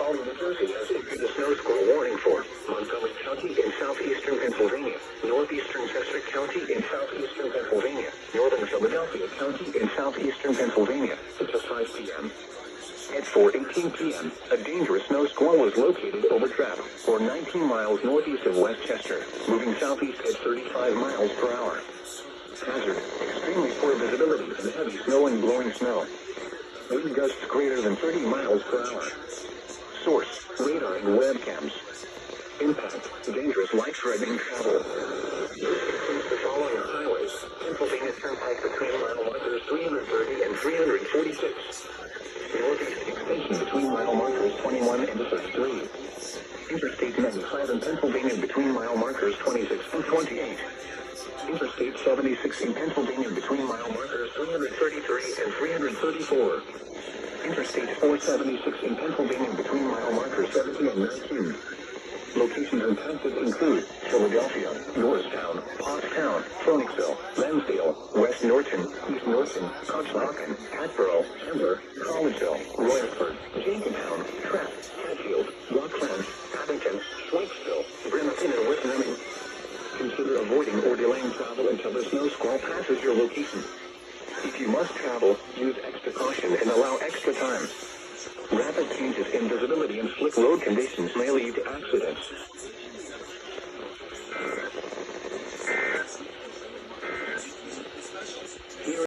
Squall, New Jersey has issued a snow squall warning for Montgomery County in southeastern Pennsylvania, northeastern Chester County in southeastern Pennsylvania, northern Philadelphia County in southeastern Pennsylvania. It's at 5 p.m. At 4:18 p.m., a dangerous snow squall was located over Trapp, or 19 miles northeast of West Chester, moving southeast at 35 miles per hour. Hazard: extremely poor visibility and heavy snow and blowing snow. Wind gusts greater than 30 miles per hour. Source: radar and webcams. Impact: dangerous life-threatening travel. This includes the following highways: Pennsylvania Turnpike between mile markers 330 and 346. Northeast extension between mile markers 21 and 33. Interstate 95 in Pennsylvania between mile markers 26 and 28. Interstate 76 in Pennsylvania between mile markers 333 and 334. Interstate 476 in Pennsylvania between mile markers 17 and 19. Locations impacted include Philadelphia, Norristown, Pottstown, Phoenixville, Lansdale, West Norton, East Norton, Conshohocken, Hatboro, Ambler, Collegeville, Royersford, Jenkintown, Trapp, Hatfield, Rockland, Abington, Schweikesville, Bremerton, and West Numming. Consider avoiding or delaying travel until the snow squall passes your location. If you must travel, use extra caution and allow extra time. Rapid changes in visibility and slick road conditions may lead to accidents.